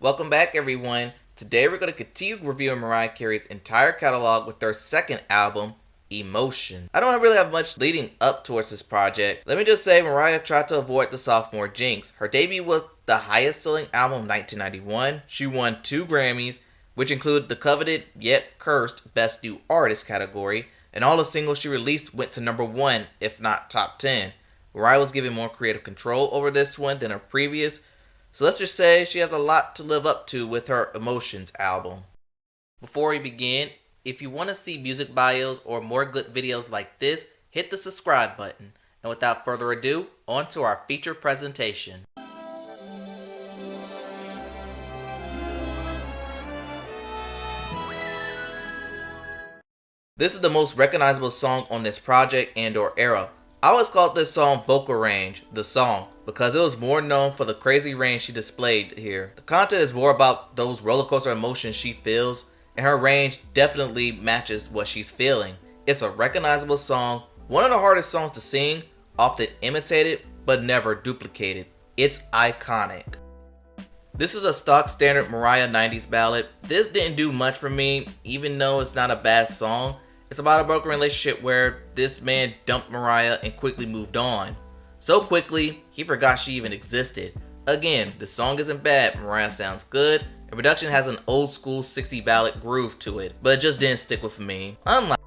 Welcome back, everyone. Today we're going to continue reviewing Mariah Carey's entire catalog with their second album, Emotion. I don't really have much leading up towards this project. Let me just say Mariah tried to avoid the sophomore jinx. Her debut was the highest selling album of 1991. She won 2 Grammys, which include the coveted yet cursed Best New Artist category, and all the singles she released went to number 1, if not top 10. Mariah was given more creative control over this one than her previous, so let's just say she has a lot to live up to with her Emotions album. Before we begin, if you want to see music bios or more good videos like this, hit the subscribe button. And without further ado, on to our feature presentation. This is the most recognizable song on this project and/or era. I always called this song Vocal Range, the song, because it was more known for the crazy range she displayed here. The content is more about those roller coaster emotions she feels, and her range definitely matches what she's feeling. It's a recognizable song, one of the hardest songs to sing, often imitated, but never duplicated. It's iconic. This is a stock standard Mariah 90s ballad. This didn't do much for me, even though it's not a bad song. It's about a broken relationship where this man dumped Mariah and quickly moved on. So quickly, he forgot she even existed. Again, the song isn't bad, Mariah sounds good, and production has an old school 60s ballad groove to it, but it just didn't stick with me. Unlike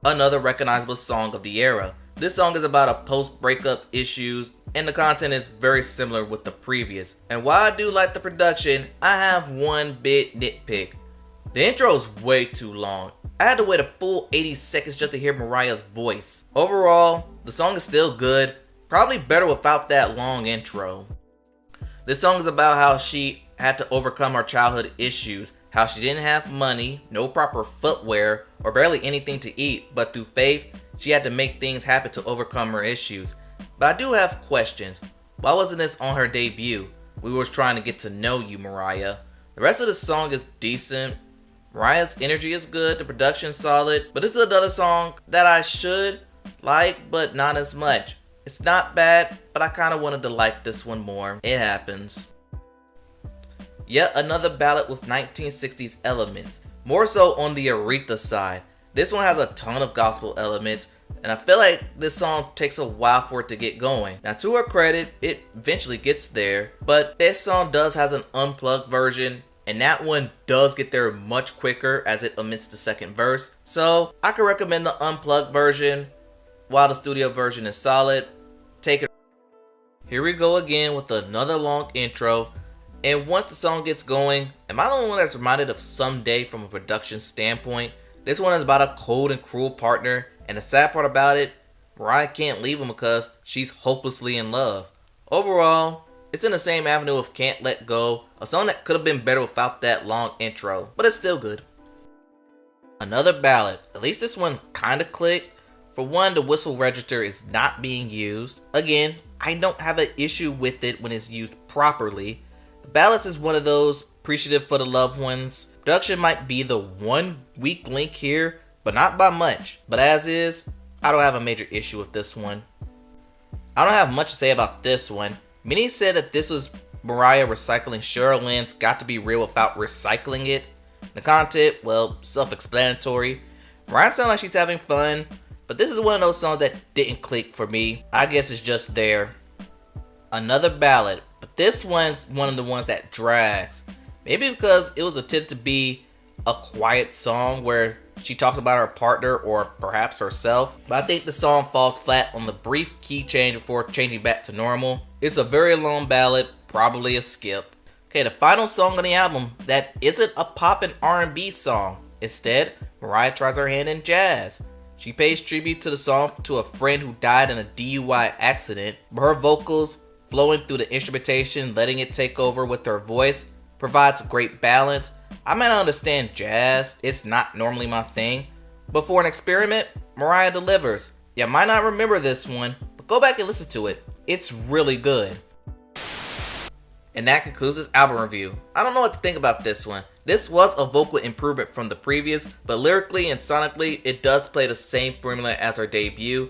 another recognizable song of the era, this song is about a post-breakup issues, and the content is very similar with the previous. And while I do like the production, I have one big nitpick. The intro is way too long. I had to wait a full 80 seconds just to hear Mariah's voice. Overall, the song is still good, probably better without that long intro. This song is about how she had to overcome her childhood issues, how she didn't have money, no proper footwear, or barely anything to eat, but through faith, she had to make things happen to overcome her issues. But I do have questions. Why wasn't this on her debut? We were trying to get to know you, Mariah. The rest of the song is decent. Mariah's energy is good, the production's solid, but this is another song that I should like, but not as much. It's not bad, but I kind of wanted to like this one more. It happens. Yet another ballad with 1960s elements, more so on the Aretha side. This one has a ton of gospel elements, and I feel like this song takes a while for it to get going. Now, to her credit, it eventually gets there, but this song does has an unplugged version, and that one does get there much quicker as it omits the second verse. So I could recommend the unplugged version while the studio version is solid. Take it. Here we go again with another long intro. And once the song gets going, am I the only one that's reminded of Someday from a production standpoint? This one is about a cold and cruel partner, and the sad part about it, Mariah can't leave him because she's hopelessly in love. Overall, it's in the same avenue of Can't Let Go, a song that could have been better without that long intro, but it's still good. Another ballad, at least this one kinda clicked. For one, the whistle register is not being used. Again, I don't have an issue with it when it's used properly. The ballads is one of those appreciative for the loved ones. Production might be the one weak link here, but not by much. But as is, I don't have a major issue with this one. I don't have much to say about this one. Many said that this was Mariah recycling Cheryl Lynn's Got to Be Real without recycling it. The content, well, self-explanatory. Mariah sounds like she's having fun, but this is one of those songs that didn't click for me. I guess it's just there. Another ballad, but this one's one of the ones that drags. Maybe because it was intended to be a quiet song where she talks about her partner or perhaps herself. But I think the song falls flat on the brief key change before changing back to normal. It's a very long ballad, probably a skip. Okay, the final song on the album that isn't a pop and R&B song. Instead, Mariah tries her hand in jazz. She pays tribute to the song to a friend who died in a DUI accident, but her vocals, flowing through the instrumentation, letting it take over with her voice, provides great balance. I might not understand jazz, it's not normally my thing, but for an experiment, Mariah delivers. You might not remember this one, but go back and listen to it. It's really good. And that concludes this album review. I don't know what to think about this one. This was a vocal improvement from the previous, but lyrically and sonically, it does play the same formula as her debut.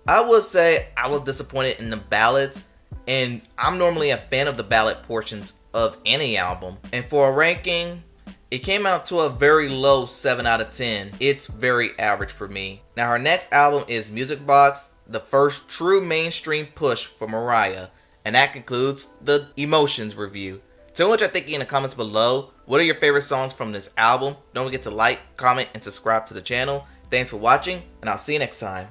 I would say I was disappointed in the ballads, and I'm normally a fan of the ballad portions of any album. And for a ranking, it came out to a very low 7 out of 10. It's very average for me. Now her next album is Music Box, the first true mainstream push for Mariah. And that concludes the Emotions review. Tell me what you're thinking in the comments below. What are your favorite songs from this album? Don't forget to like, comment, and subscribe to the channel. Thanks for watching, and I'll see you next time.